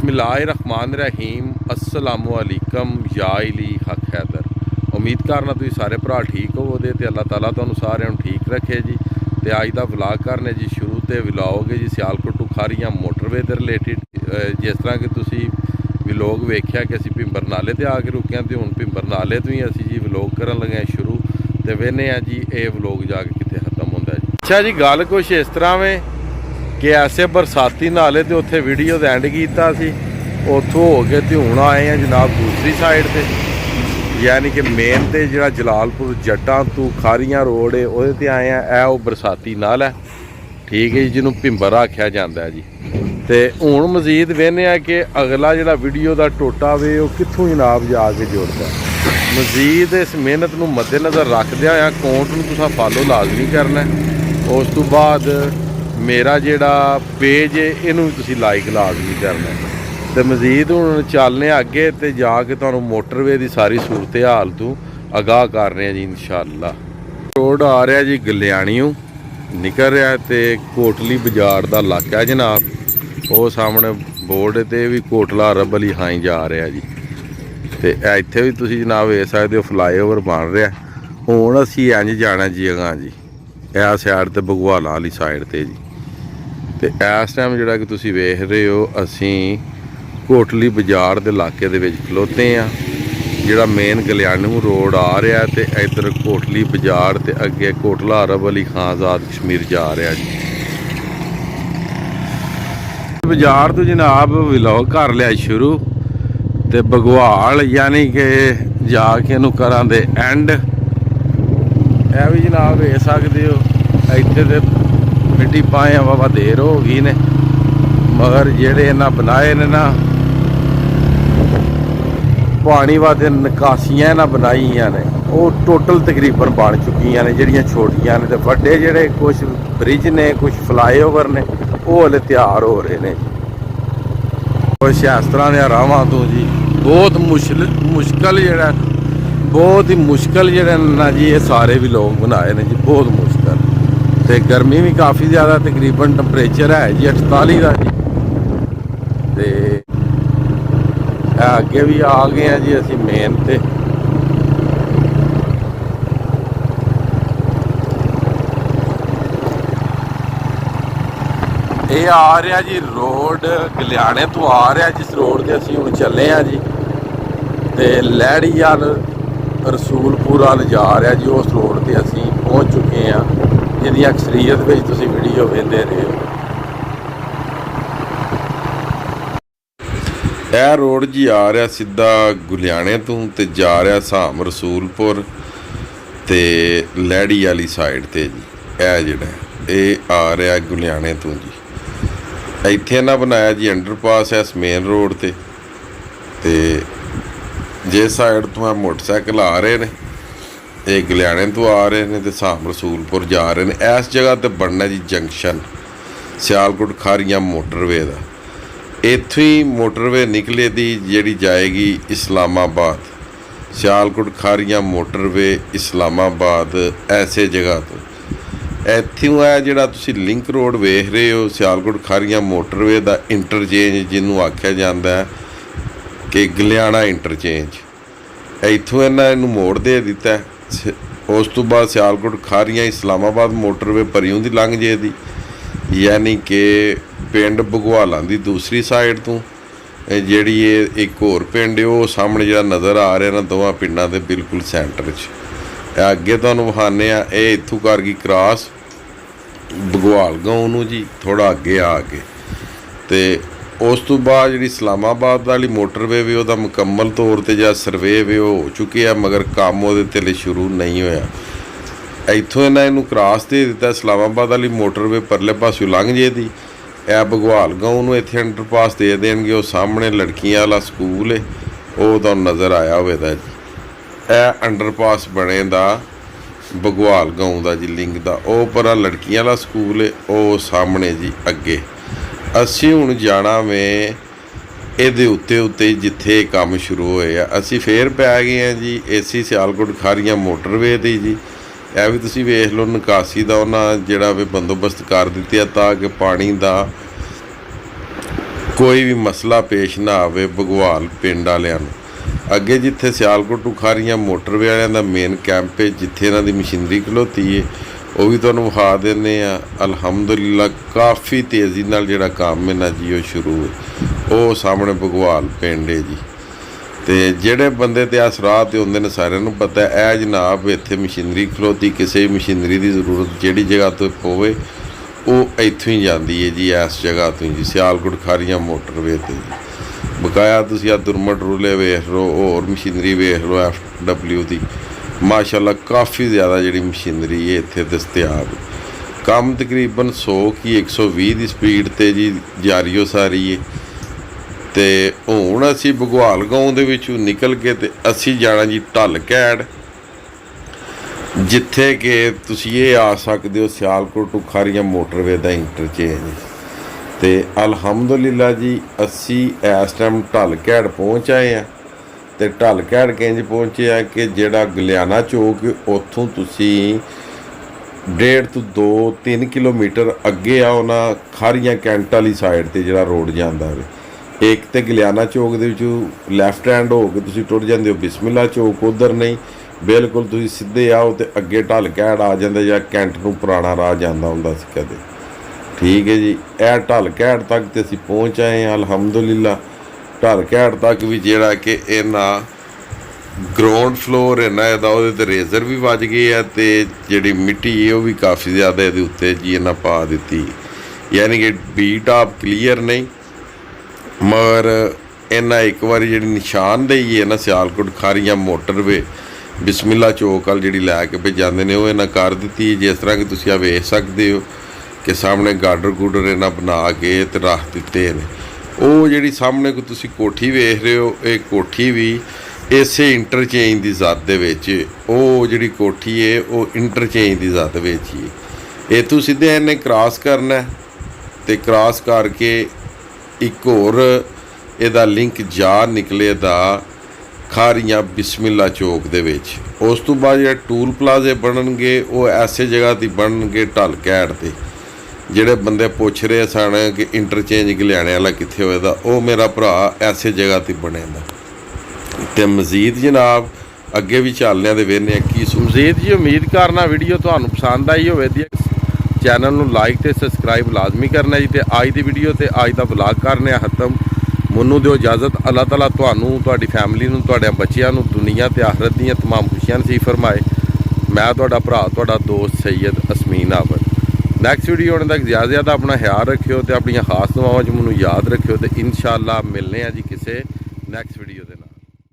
बिस्मिल्लाहिर्रहमानिर्रहीम अस्सलामुअलैकुम या अली हक हैदर। उम्मीद करना तुम सारे भरा ठीक होवोगे तो अल्लाह ताला तुहानू सारिਆਂ ਨੂੰ ठीक रखे जी। तो अज का व्लॉग करने जी शुरू तो व्लॉग जी सियालकोट टू खारियां मोटरवे के रिलेटिड। जिस तरह कि तुम व्लॉग वेख्या कि असी भिंबर नाले ते आके रुके तो हुण भिंबर नाले तो ही असी जी व्लॉग करन लगे शुरू। तो वेने जी ये व्लॉग जाके कितने खत्म होंदा जी। अच्छा जी, गल कुछ इस तरह में कि ऐसे बरसाती नाले तो उत्थे वीडियो का एंड किया सी, उत्थों हो के तो हुण आए हैं जनाब दूसरी साइड ते, यानी कि मेन ते जिहड़ा जलालपुर जट्टां तू खारियां रोड है उहदे ते आए हैं। यह बरसाती नाल है, ठीक है जी, जिन्हों भिंबर आख्या जाता है जी। तो हुण मजीद वेहने आ कि अगला जिहड़ा वीडियो का टोटा वे वो कित्थों जनाब जाके जुड़ता है। मजीद इस मेहनत नूं मद्देनज़र रखदिआं होइआं अकाउंट नूं तुसां फॉलो लाजमी करना है। उस तो बाद मेरा जिहड़ा पेज है इनू भी तुसीं लाइक लाजमी करना है। तो मजीद हुण चलने अगे तो जाके तुहानू मोटरवे की सारी सूरत हाल तू आगाह कर रहे हैं जी इंशाअल्लाह। रोड आ रहा जी गलियाणियों निकल रहा तो कोटली बाजार का इलाका है जनाब। वो सामने बोर्ड ते भी कोटला अरब अली हाई जा रहा जी। तो इत्थे भी तुसीं जनाब वेख सकते हो फ्लाईओवर बन रहा। हुण असीं इंज जाना जी अगां जी इस साइड ते बगवाला वाली साइड ते जी। तो इस टाइम जिहड़ा कि तुसीं वेख रहे हो असीं कोटली बाजार के इलाके दे विच खलोते हैं। जिहड़ा मेन गलियाणू रोड आ रहा है तो इधर कोटली बाजार ते अगे कोटला अरब अली खां आज़ाद कश्मीर जा रहा जी। बाजार तो जनाब व्लॉग कर लिया शुरू तो बगवाल यानी कि जाके इनू करा दे एंड। यह भी जनाब वेख सकते हो इत्थे ते मिट्टी पाए वावा देर हो गई ने, मगर जेड़े इन्हें बनाए ने ना पानी वास्ते निकासियां इन्हें बनाई ने वो टोटल तकरीबन बन चुकी ने। जड़ियाँ छोटियां ने तो वड्डे जेड़े कुछ ब्रिज ने कुछ फ्लाईओवर ने वो हले तैयार हो रहे हैं। कुछ इस तरह के रावां तो जी बहुत मुश्किल जेड़ा बहुत ही मुश्किल जेड़े ना जी ये सारे भी लोग बनाए ने जी, बहुत मुश्किल। तो गर्मी भी काफ़ी ज़्यादा तकरीबन टैंपरेचर है जी 48 का जी। तो अगे भी आ गए हैं जी असी मेन ते। ये आ रहा जी रोड गलियाणे तो आ रहा जिस रोड से असी हुण चले हैं जी। तो लैड़ी वाल रसूलपुर वाल जा रहा जी। उस रोड से असी पहुँच चुके हैं जिहदी अक्सरीयत में तुसीं वीडियो वेंदे रहे हो। यह रोड जी आ रहा सीधा गुलियाणे तो जा रहा साम रसूलपुर ते लैड़ी वाली साइड ते जी। यह जिहड़ा ये आ रहा गुलियाणे तो जी। इत्थे इन्हां बनाया जी अंडरपास है इस मेन रोड ते। जिस साइड तो मोटरसाइकिल आ रहे हैं ये गलियाणे तो आ रहे हैं तो साम रसूलपुर जा रहे हैं। इस जगह तो बनना जी जंक्शन सियालकोट खारियां मोटरवे का। इत्थों ही मोटरवे निकले दी जिहड़ी जाएगी इस्लामाबाद। सियालकोट खारियां मोटरवे इस्लामाबाद ऐसे जगह तो इत्थों है जिहड़ा तुसीं लिंक रोड वेख रहे हो सियालकोट खारियां मोटरवे का इंटरचेंज जिन्हों आख्या जाता है कि गलियाणा इंटरचेंज। इत्थों इन्हां नूं मोड़ दे दिता है। उस तो बाद सियालकोट खारियां इस्लामाबाद मोटरवे परियों दी लंघ जे दी, यानी कि पिंड बगवालां दी दूसरी साइड तो जिहड़ी एक होर पिंड है वो सामने जिहड़ा नज़र आ रहा ना दोवां पिंडां दे बिल्कुल सेंटर च। अगे तुहानूं विखाने आ ये इत्थों कर गई क्रॉस बगवाल गाँव नूं जी थोड़ा अगे आके। तो उस तो बाद जी इस्लामाबाद वाली मोटरवे भी वह मुकम्मल तौर पर जो सर्वे भी हो चुके हैं, मगर काम वो शुरू नहीं होया। इत्थों इन्हों क्रॉस दे दिता इस्लामाबाद वाली मोटरवे परले पासों लंघ जे दी। यह बगवाल गाँव में इत्थे अंडरपास दे देंगे। वो सामने लड़कियां वाला स्कूल है वो तो नज़र आया होगा जी। यह अंडरपास बने दा बगवाल गाँव का जी लिंक का वो पर लड़कियां वाला स्कूल है वो सामने जी अगे। असी हुण जाना में ये उत्ते उत्ते जिथे काम शुरू होया असी फिर पै गए हैं जी इसी सियालकोट खारियां मोटरवे दी जी। यह भी तुसीं वेख लो निकासी का उन्हें जिहड़ा भी बंदोबस्त कर दित्ता ताकि पानी का ਕੋਈ ਵੀ ਮਸਲਾ ਪੇਸ਼ ਨਾ ਆਵੇ ਬਗਵਾਲ ਪਿੰਡ ਵਾਲਿਆਂ ਨੂੰ। ਅੱਗੇ ਜਿੱਥੇ ਸਿਆਲਕੋਟ ਟੁਖਾਰੀਆਂ ਮੋਟਰਵੇ ਵਾਲਿਆਂ ਦਾ ਮੇਨ ਕੈਂਪ ਹੈ, ਜਿੱਥੇ ਇਹਨਾਂ ਦੀ ਮਸ਼ੀਨਰੀ ਖਲੋਤੀ ਹੈ, ਉਹ ਵੀ ਤੁਹਾਨੂੰ ਵਿਖਾ ਦਿੰਦੇ ਆ। ਅਲਹਮਦੁਲਿਲਾ ਕਾਫੀ ਤੇਜ਼ੀ ਨਾਲ ਜਿਹੜਾ ਕੰਮ ਹੈ ਨਾ ਜੀ ਉਹ ਸ਼ੁਰੂ ਹੈ। ਉਹ ਸਾਹਮਣੇ ਬਗਵਾਲ ਪਿੰਡ ਹੈ ਜੀ। ਤੇ ਜਿਹੜੇ ਬੰਦੇ ਤੇ ਇਸ ਰਾਹ ਤੇ ਹੁੰਦੇ ਨੇ ਸਾਰਿਆਂ ਨੂੰ ਪਤਾ ਹੈ, ਇਹ ਜਨਾਬ ਇੱਥੇ ਮਸ਼ੀਨਰੀ ਖਲੋਤੀ, ਕਿਸੇ ਮਸ਼ੀਨਰੀ ਦੀ ਜ਼ਰੂਰਤ ਜਿਹੜੀ ਜਗ੍ਹਾ ਤੋਂ ਪਵੇ ਉਹ ਇੱਥੋਂ ਹੀ ਜਾਂਦੀ ਹੈ ਜੀ, ਇਸ ਜਗ੍ਹਾ ਤੋਂ ਹੀ ਜੀ, ਸਿਆਲਕੋਟ ਖਾਰੀਆਂ ਮੋਟਰਵੇ 'ਤੇ ਜੀ। ਬਕਾਇਆ ਤੁਸੀਂ ਆ ਦੁਰਮਟ ਰੂਲੇ ਵੇਖ ਲਓ, ਹੋਰ ਮਸ਼ੀਨਰੀ ਵੇਖ ਲਓ FW ਦੀ, ਮਾਸ਼ਾਅੱਲਾ ਕਾਫੀ ਜ਼ਿਆਦਾ ਜਿਹੜੀ ਮਸ਼ੀਨਰੀ ਹੈ ਇੱਥੇ ਦਸਤਿਆਬ। ਕੰਮ ਤਕਰੀਬਨ 100 ਕੀ 120 ਦੀ ਸਪੀਡ 'ਤੇ ਜੀ ਜਾਰੀ ਹੋ ਸਾਰੀ ਹੈ। ਤੇ ਹੁਣ ਅਸੀਂ ਬਗਵਾਲ ਗਾਉਂ ਦੇ ਵਿੱਚੋਂ ਨਿਕਲ ਕੇ ਤੇ ਅਸੀਂ ਜਾਣਾ ਜੀ ਢੱਲ ਕੈੜ, ਜਿੱਥੇ ਕਿ ਤੁਸੀਂ ਇਹ ਆ ਸਕਦੇ ਹੋ ਸਿਆਲਕੋਟ ਟੁਖਾਰੀਆਂ ਮੋਟਰਵੇ ਦਾ ਇੰਟਰਚੇਂਜ। ਤੇ ਅਲਹਮਦੁਲਿਲਾ ਜੀ ਅਸੀਂ ਇਸ ਟਾਈਮ ਢੱਲ ਕੈੜ ਪਹੁੰਚ ਆਏ ਆ। ਤੇ ਢੱਲ ਕੈੜ ਕਿੰਜ ਪਹੁੰਚੇ ਆ ਕਿ ਜਿਹੜਾ ਗਲਿਆਣਾ ਚੌਕ ਉੱਥੋਂ ਤੁਸੀਂ 1.5 ਤੋਂ 2-3 ਕਿਲੋਮੀਟਰ ਅੱਗੇ ਆ, ਉਹਨਾਂ ਖਾਰੀਆਂ ਕੈਂਟ ਵਾਲੀ ਸਾਈਡ 'ਤੇ ਜਿਹੜਾ ਰੋਡ ਜਾਂਦਾ ਵੇ, ਇੱਕ ਤੇ ਗਲਿਆਣਾ ਚੌਕ ਦੇ ਵਿੱਚੋਂ ਲੈਫਟ ਹੈਂਡ ਹੋ ਕੇ ਤੁਸੀਂ ਟੁਰ ਜਾਂਦੇ ਹੋ ਬਿਸਮਿਲ੍ਲਾ ਚੌਕ, ਉੱਧਰ ਨਹੀਂ ਬਿਲਕੁਲ ਤੁਸੀਂ ਸਿੱਧੇ ਆਓ ਤੇ ਅੱਗੇ ਢੱਲ ਕੈੜ ਆ ਜਾਂਦਾ, ਜਾਂ ਕੈਂਟ ਨੂੰ ਪੁਰਾਣਾ ਰਾਹ ਜਾਂਦਾ ਹੁੰਦਾ ਸੀ ਕਦੇ। ਠੀਕ ਹੈ ਜੀ, ਇਹ ਢੱਲ ਕੈੜ ਤੱਕ ਤੇ ਅਸੀਂ ਪਹੁੰਚ ਆਏ ਹਾਂ ਅਲਹਮਦੁਲਿਲਾ। ਢੱਲ ਕੈੜ ਤੱਕ ਵੀ ਜਿਹੜਾ ਕਿ ਇਹਨਾਂ ਗਰਾਊਂਡ ਫਲੋਰ ਹੈ ਨਾ ਇਹਦਾ, ਉਹਦੇ 'ਤੇ ਰੇਜ਼ਰ ਵੀ ਵੱਜ ਗਏ ਆ, ਤੇ ਜਿਹੜੀ ਮਿੱਟੀ ਹੈ ਉਹ ਵੀ ਕਾਫੀ ਜ਼ਿਆਦਾ ਇਹਦੇ ਉੱਤੇ ਜੀ ਇਹਨਾਂ ਪਾ ਦਿੱਤੀ, ਯਾਨੀ ਕਿ ਬੀ ਟਾਪ ਕਲੀਅਰ ਨਹੀਂ, ਮਗਰ ਇਹਨਾਂ ਇੱਕ ਵਾਰੀ ਜਿਹੜੀ ਨਿਸ਼ਾਨਦੇਹੀ ਹੈ ਨਾ ਸਿਆਲਕੋਟ ਖਾਰੀਆਂ ਮੋਟਰਵੇ ਬਿਸਮਿਲ੍ਲਾ ਚੌਕ ਵੱਲ ਜਿਹੜੀ ਲੈ ਕੇ ਭੇ ਜਾਂਦੇ ਨੇ, ਉਹ ਇਹਨਾਂ ਕਰ ਦਿੱਤੀ। ਜਿਸ ਤਰ੍ਹਾਂ ਕਿ ਤੁਸੀਂ ਆ ਵੇਖ ਸਕਦੇ ਹੋ ਕਿ ਸਾਹਮਣੇ ਗਾਡਰ ਗੂਡਰ ਇਹਨਾਂ ਬਣਾ ਕੇ ਤੇ ਰੱਖ ਦਿੱਤੇ ਨੇ। ਉਹ ਜਿਹੜੀ ਸਾਹਮਣੇ ਕੋ ਤੁਸੀਂ ਕੋਠੀ ਵੇਖ ਰਹੇ ਹੋ, ਇਹ ਕੋਠੀ ਵੀ ਇਸੇ ਇੰਟਰਚੇਂਜ ਦੀ ਜ਼ਦ ਦੇ ਵਿੱਚ, ਉਹ ਜਿਹੜੀ ਕੋਠੀ ਹੈ ਉਹ ਇੰਟਰਚੇਂਜ ਦੀ ਜ਼ਦ ਵਿੱਚ ਹੀ। ਇੱਥੋਂ ਸਿੱਧੇ ਇਹਨੇ ਕ੍ਰਾਸ ਕਰਨਾ ਤੇ ਕ੍ਰਾਸ ਕਰਕੇ ਇੱਕ ਹੋਰ ਇਹਦਾ ਲਿੰਕ ਜਾ ਨਿਕਲੇ ਦਾ ਖਾਰੀਆਂ ਬਿਸਮਿਲ੍ਲਾ ਚੌਕ ਦੇ ਵਿੱਚ। ਉਸ ਤੋਂ ਬਾਅਦ ਜਿਹੜੇ ਟੂਲ ਪਲਾਜ਼ੇ ਬਣਨਗੇ ਉਹ ਐਸੇ ਜਗ੍ਹਾ 'ਤੇ ਬਣਨਗੇ ਢੱਲ ਕੈੜ 'ਤੇ। ਜਿਹੜੇ ਬੰਦੇ ਪੁੱਛ ਰਹੇ ਸਨ ਕਿ ਇੰਟਰਚੇਂਜ ਗਲਿਆਣੇ ਵਾਲਾ ਕਿੱਥੇ ਹੋਏਗਾ, ਉਹ ਮੇਰਾ ਭਰਾ ਐਸੇ ਜਗ੍ਹਾ 'ਤੇ ਬਣੇਗਾ। ਤੇ ਮਜ਼ੀਦ ਜਨਾਬ ਅੱਗੇ ਵੀ ਚੱਲਦਿਆਂ ਦੇ ਵੇਖਦੇ ਹਾਂ ਕੀ ਮਜ਼ੀਦ ਜੀ। ਉਮੀਦ ਕਰਨਾ ਵੀਡੀਓ ਤੁਹਾਨੂੰ ਪਸੰਦ ਆਈ ਹੋਵੇ। ਚੈਨਲ ਨੂੰ ਲਾਈਕ ਤੇ ਸਬਸਕ੍ਰਾਈਬ ਲਾਜ਼ਮੀ ਕਰਨਾ ਜੀ। ਤੇ ਅੱਜ ਦੀ ਵੀਡੀਓ ਤੇ ਅੱਜ ਦਾ ਵਲੌਗ ਕਰਨੇ ਆ ਖਤਮ। ਮੈਨੂੰ ਦਿਓ ਇਜਾਜ਼ਤ। ਅੱਲਾਹ ਤਾਲਾ ਤੁਹਾਨੂੰ, ਤੁਹਾਡੀ ਫੈਮਿਲੀ ਨੂੰ, ਤੁਹਾਡੇ ਬੱਚਿਆਂ ਨੂੰ ਦੁਨੀਆ ਤੇ ਆਖਰਤ ਦੀਆਂ ਤਮਾਮ ਖੁਸ਼ੀਆਂ ਨਸੀਬ ਫਰਮਾਏ। ਮੈਂ ਤੁਹਾਡਾ ਭਰਾ, ਤੁਹਾਡਾ ਦੋਸਤ ਸੈयद ਅਸਮੀਨ ਆਬਦ। ਨੈਕਸਟ ਵੀਡੀਓ ਆਉਣ ਤੱਕ ਜ਼ਿਆਦਾ ਆਪਣਾ ਖਿਆਲ ਰੱਖਿਓ ਤੇ ਆਪਣੀਆਂ ਖਾਸ ਦੁਆਵਾਂ 'ਚ ਮੈਨੂੰ ਯਾਦ ਰੱਖਿਓ। ਤੇ ਇਨਸ਼ਾਅੱਲਾ ਮਿਲਨੇ ਆ ਜੀ ਕਿਸੇ ਨੈਕਸਟ ਵੀਡੀਓ ਦੇ ਨਾਲ।